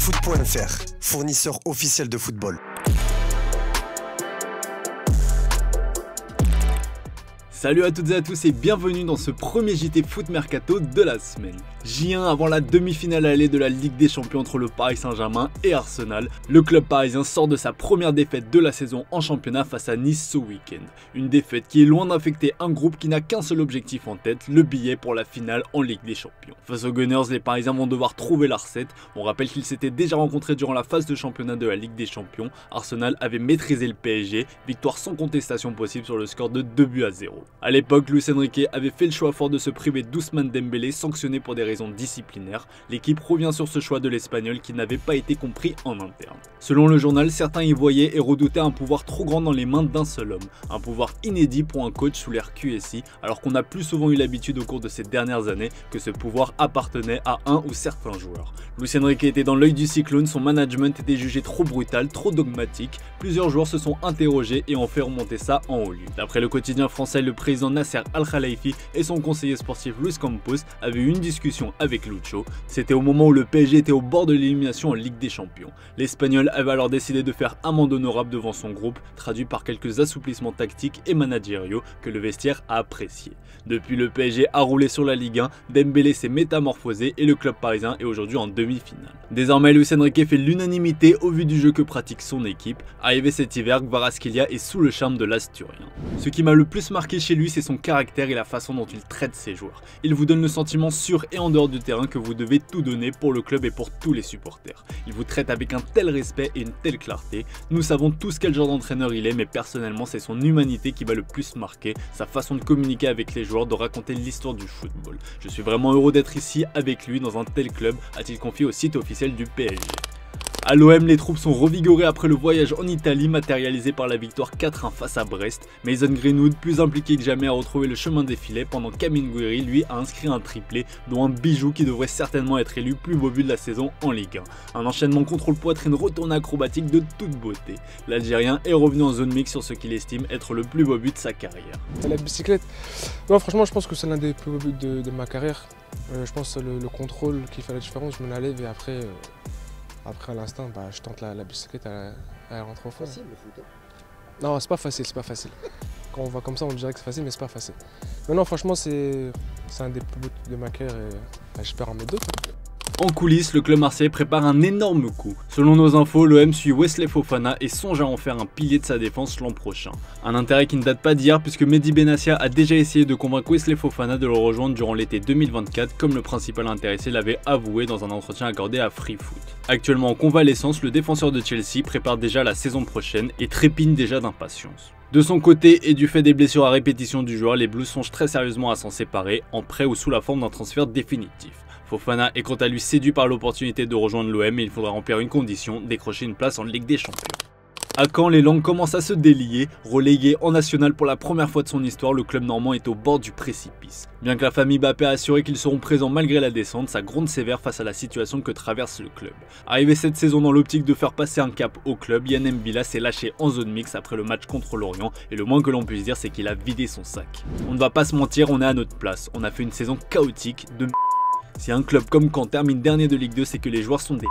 Foot.fr, fournisseur officiel de football. Salut à toutes et à tous et bienvenue dans ce premier JT Foot Mercato de la semaine. J1 avant la demi-finale allée de la Ligue des Champions entre le Paris Saint-Germain et Arsenal. Le club parisien sort de sa première défaite de la saison en championnat face à Nice ce week-end. Une défaite qui est loin d'affecter un groupe qui n'a qu'un seul objectif en tête, le billet pour la finale en Ligue des Champions. Face aux Gunners, les Parisiens vont devoir trouver la recette. On rappelle qu'ils s'étaient déjà rencontrés durant la phase de championnat de la Ligue des Champions. Arsenal avait maîtrisé le PSG, victoire sans contestation possible sur le score de 2-0. A l'époque, Luis Enrique avait fait le choix fort de se priver d'Ousmane Dembélé, sanctionné pour des raisons disciplinaires. L'équipe revient sur ce choix de l'Espagnol qui n'avait pas été compris en interne. Selon le journal, certains y voyaient et redoutaient un pouvoir trop grand dans les mains d'un seul homme. Un pouvoir inédit pour un coach sous l'ère QSI, alors qu'on a plus souvent eu l'habitude au cours de ces dernières années que ce pouvoir appartenait à un ou certains joueurs. Luis Enrique était dans l'œil du cyclone, son management était jugé trop brutal, trop dogmatique. Plusieurs joueurs se sont interrogés et ont fait remonter ça en haut lieu. D'après le quotidien français, le président Nasser Al-Khelaifi et son conseiller sportif Luis Campos avaient eu une discussion avec Lucho. C'était au moment où le PSG était au bord de l'élimination en Ligue des Champions. L'Espagnol avait alors décidé de faire amende honorable devant son groupe, traduit par quelques assouplissements tactiques et managériaux que le vestiaire a apprécié. Depuis, le PSG a roulé sur la Ligue 1, Dembélé s'est métamorphosé et le club parisien est aujourd'hui en demi-finale. Désormais, Luis Enrique fait l'unanimité au vu du jeu que pratique son équipe. Arrivé cet hiver, Kvaratskhelia est sous le charme de l'Asturien. Ce qui m'a le plus marqué chez lui, c'est son caractère et la façon dont il traite ses joueurs. Il vous donne le sentiment sur et en dehors du terrain que vous devez tout donner pour le club et pour tous les supporters. Il vous traite avec un tel respect et une telle clarté. Nous savons tous quel genre d'entraîneur il est, mais personnellement c'est son humanité qui m'a le plus marqué, sa façon de communiquer avec les joueurs, de raconter l'histoire du football. Je suis vraiment heureux d'être ici avec lui dans un tel club, a-t-il confié au site officiel du PSG. A l'OM, les troupes sont revigorées après le voyage en Italie matérialisé par la victoire 4-1 face à Brest. Mason Greenwood, plus impliqué que jamais, a retrouvé le chemin des filets pendant qu'Amine Gouiri, lui, a inscrit un triplé, dont un bijou qui devrait certainement être élu plus beau but de la saison en Ligue 1. Un enchaînement contrôle-poitrine retourné acrobatique de toute beauté. L'Algérien est revenu en zone mixte sur ce qu'il estime être le plus beau but de sa carrière. La bicyclette, non, franchement je pense que c'est l'un des plus beaux buts de ma carrière. Je pense que le contrôle qui fait la différence, je me la lève et après à l'instant, je tente la bicyclette, elle rentre au fond. C'est facile le foot. Non, c'est pas facile, c'est pas facile. Quand on voit comme ça, on dirait que c'est facile, mais c'est pas facile. Mais non, franchement, c'est un des plus beaux de ma carrière et j'espère en mettre d'autres. En coulisses, le club marseillais prépare un énorme coup. Selon nos infos, l'OM suit Wesley Fofana et songe à en faire un pilier de sa défense l'an prochain. Un intérêt qui ne date pas d'hier puisque Mehdi Benassia a déjà essayé de convaincre Wesley Fofana de le rejoindre durant l'été 2024 comme le principal intéressé l'avait avoué dans un entretien accordé à Free Foot. Actuellement en convalescence, le défenseur de Chelsea prépare déjà la saison prochaine et trépigne déjà d'impatience. De son côté et du fait des blessures à répétition du joueur, les Blues songent très sérieusement à s'en séparer, en prêt ou sous la forme d'un transfert définitif. Fofana est quant à lui séduit par l'opportunité de rejoindre l'OM et il faudra remplir une condition, décrocher une place en Ligue des Champions. À Caen, les langues commencent à se délier. Relégué en national pour la première fois de son histoire, le club normand est au bord du précipice. Bien que la famille Bappé a assuré qu'ils seront présents malgré la descente, ça gronde sévère face à la situation que traverse le club. Arrivé cette saison dans l'optique de faire passer un cap au club, Yann M'Vila s'est lâché en zone mixte après le match contre Lorient et le moins que l'on puisse dire c'est qu'il a vidé son sac. On ne va pas se mentir, on est à notre place. On a fait une saison chaotique de Si un club comme Caen termine dernier de Ligue 2, c'est que les joueurs sont des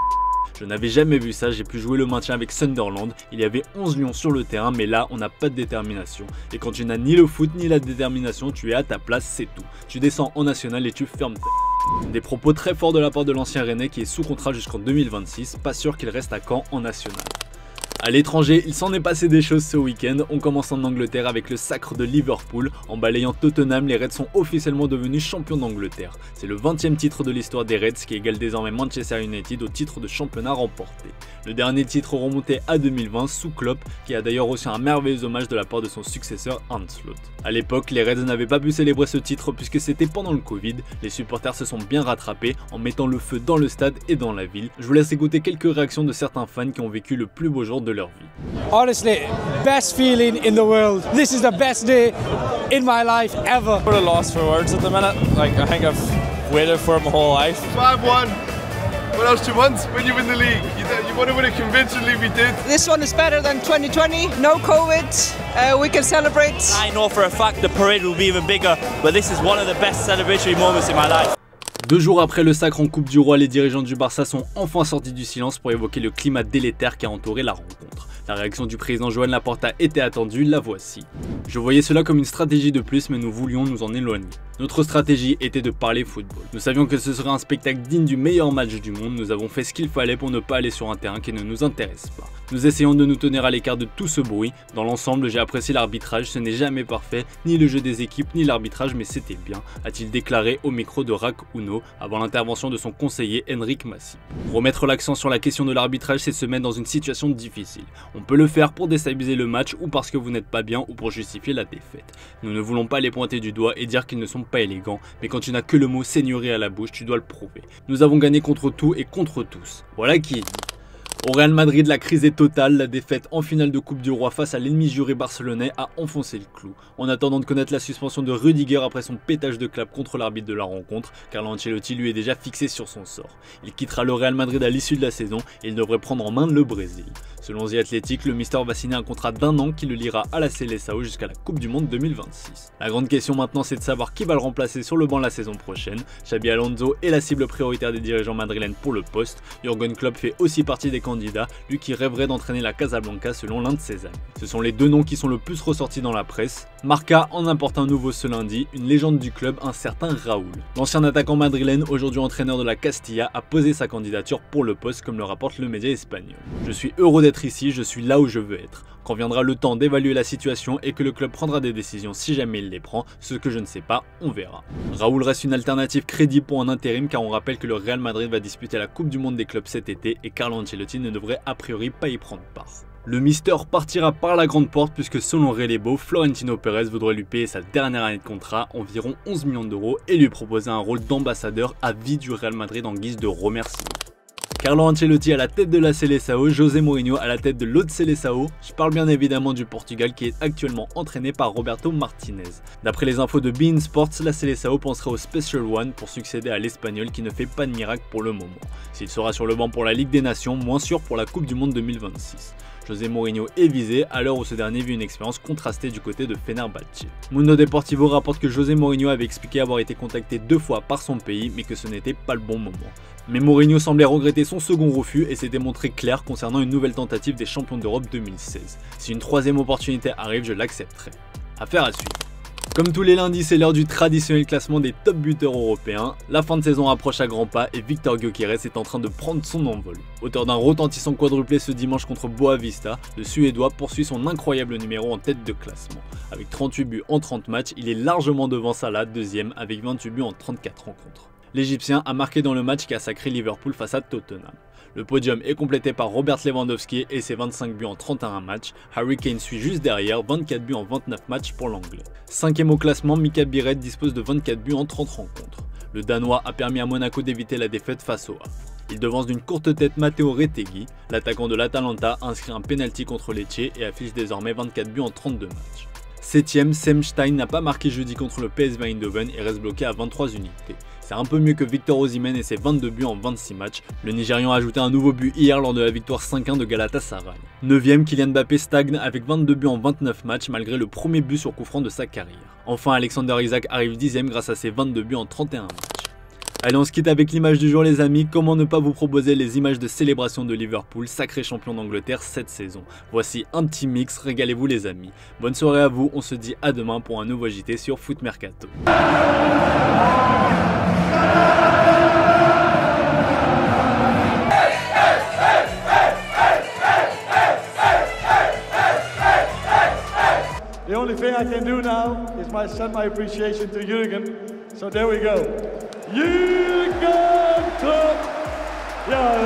Je n'avais jamais vu ça, j'ai pu jouer le maintien avec Sunderland, il y avait 11 lions sur le terrain mais là on n'a pas de détermination. Et quand tu n'as ni le foot ni la détermination, tu es à ta place, c'est tout. Tu descends en national et tu fermes ta... Des propos très forts de la part de l'ancien Rennais qui est sous contrat jusqu'en 2026, pas sûr qu'il reste à Caen en national. À l'étranger, il s'en est passé des choses ce week-end. On commence en Angleterre avec le sacre de Liverpool. En balayant Tottenham, les Reds sont officiellement devenus champions d'Angleterre. C'est le 20e titre de l'histoire des Reds qui égale désormais Manchester United au titre de championnat remporté. Le dernier titre remontait à 2020 sous Klopp, qui a d'ailleurs reçu un merveilleux hommage de la part de son successeur Ancelotti. A l'époque, les Reds n'avaient pas pu célébrer ce titre puisque c'était pendant le Covid. Les supporters se sont bien rattrapés en mettant le feu dans le stade et dans la ville. Je vous laisse écouter quelques réactions de certains fans qui ont vécu le plus beau jour de leur vie. Honestly, best feeling in the world. This is the best day in my life ever. I'm at a loss for words at the minute. Like, I think I've waited for it my whole life. 5-1. What else do you want when you win the league? You want to win it convincingly, we did. This one is better than 2020. No COVID, we can celebrate. I know for a fact the parade will be even bigger, but this is one of the best celebratory moments in my life. 2 jours après le sacre en Coupe du Roi, les dirigeants du Barça sont enfin sortis du silence pour évoquer le climat délétère qui a entouré la rencontre. La réaction du président Joan Laporta était attendue, la voici. Je voyais cela comme une stratégie de plus, mais nous voulions nous en éloigner. Notre stratégie était de parler football. Nous savions que ce serait un spectacle digne du meilleur match du monde, nous avons fait ce qu'il fallait pour ne pas aller sur un terrain qui ne nous intéresse pas. Nous essayons de nous tenir à l'écart de tout ce bruit. Dans l'ensemble, j'ai apprécié l'arbitrage, ce n'est jamais parfait, ni le jeu des équipes, ni l'arbitrage, mais c'était bien, a-t-il déclaré au micro de RAC Uno avant l'intervention de son conseiller Enric Masip. Remettre l'accent sur la question de l'arbitrage, c'est se mettre dans une situation difficile. On peut le faire pour déstabiliser le match ou parce que vous n'êtes pas bien ou pour justifier la défaite. Nous ne voulons pas les pointer du doigt et dire qu'ils ne sont pas élégants, mais quand tu n'as que le mot seigneurie à la bouche, tu dois le prouver. Nous avons gagné contre tout et contre tous. Voilà qui est dit. Au Real Madrid, la crise est totale, la défaite en finale de Coupe du Roi face à l'ennemi juré barcelonais a enfoncé le clou. En attendant de connaître la suspension de Rudiger après son pétage de clap contre l'arbitre de la rencontre, Carlo Ancelotti lui est déjà fixé sur son sort. Il quittera le Real Madrid à l'issue de la saison et il devrait prendre en main le Brésil. Selon The Athletic, le Mister va signer un contrat d'1 an qui le liera à la Seleção jusqu'à la Coupe du Monde 2026. La grande question maintenant, c'est de savoir qui va le remplacer sur le banc la saison prochaine. Xabi Alonso est la cible prioritaire des dirigeants madrilènes pour le poste. Jürgen Klopp fait aussi partie des candidats, lui qui rêverait d'entraîner la Casablanca selon l'un de ses amis. Ce sont les deux noms qui sont le plus ressortis dans la presse. Marca en importe un nouveau ce lundi, une légende du club, un certain Raúl. L'ancien attaquant madrilène, aujourd'hui entraîneur de la Castilla, a posé sa candidature pour le poste comme le rapporte le média espagnol. Je suis heureux d'être ici, je suis là où je veux être. Quand viendra le temps d'évaluer la situation et que le club prendra des décisions si jamais il les prend, ce que je ne sais pas, on verra. Raúl reste une alternative crédible pour un intérim car on rappelle que le Real Madrid va disputer la Coupe du Monde des clubs cet été et Carlo Ancelotti ne devrait a priori pas y prendre part. Le Mister partira par la grande porte puisque selon Relevo, Florentino Pérez voudrait lui payer sa dernière année de contrat, environ 11 millions d'euros, et lui proposer un rôle d'ambassadeur à vie du Real Madrid en guise de remerciement. Carlo Ancelotti à la tête de la Seleção, José Mourinho à la tête de l'autre Seleção. Je parle bien évidemment du Portugal qui est actuellement entraîné par Roberto Martinez. D'après les infos de beIN Sports, la Seleção penserait au Special One pour succéder à l'Espagnol qui ne fait pas de miracle pour le moment. S'il sera sur le banc pour la Ligue des Nations, moins sûr pour la Coupe du Monde 2026. José Mourinho est visé à l'heure où ce dernier vit une expérience contrastée du côté de Fenerbahçe. Mundo Deportivo rapporte que José Mourinho avait expliqué avoir été contacté 2 fois par son pays mais que ce n'était pas le bon moment. Mais Mourinho semblait regretter son second refus et s'était montré clair concernant une nouvelle tentative des champions d'Europe 2016. Si une troisième opportunité arrive, je l'accepterai. Affaire à suivre. Comme tous les lundis, c'est l'heure du traditionnel classement des top buteurs européens. La fin de saison approche à grands pas et Victor Gyökeres est en train de prendre son envol. Auteur d'un retentissant quadruplé ce dimanche contre Boavista, le Suédois poursuit son incroyable numéro en tête de classement. Avec 38 buts en 30 matchs, il est largement devant Salah, deuxième, avec 28 buts en 34 rencontres. L'Égyptien a marqué dans le match qui a sacré Liverpool face à Tottenham. Le podium est complété par Robert Lewandowski et ses 25 buts en 31 matchs. Harry Kane suit juste derrière, 24 buts en 29 matchs pour l'anglais. 5e au classement, Mika Biret dispose de 24 buts en 30 rencontres. Le Danois a permis à Monaco d'éviter la défaite face au Havre. Il devance d'une courte tête Matteo Retegui. L'attaquant de l'Atalanta inscrit un penalty contre Lecce et affiche désormais 24 buts en 32 matchs. 7e, Sem Stein n'a pas marqué jeudi contre le PSV Eindhoven et reste bloqué à 23 unités. C'est un peu mieux que Victor Osimhen et ses 22 buts en 26 matchs. Le Nigérian a ajouté un nouveau but hier lors de la victoire 5-1 de Galatasaray. 9e, Kylian Mbappé stagne avec 22 buts en 29 matchs malgré le premier but sur coup franc de sa carrière. Enfin, Alexander Isak arrive 10e grâce à ses 22 buts en 31 matchs. Allez, on se quitte avec l'image du jour les amis. Comment ne pas vous proposer les images de célébration de Liverpool, sacré champion d'Angleterre cette saison. Voici un petit mix, régalez-vous les amis. Bonne soirée à vous, on se dit à demain pour un nouveau JT sur Foot Mercato. The only thing I can do now is send my appreciation to Jürgen. So there we go. Jürgen Klopp! Yeah,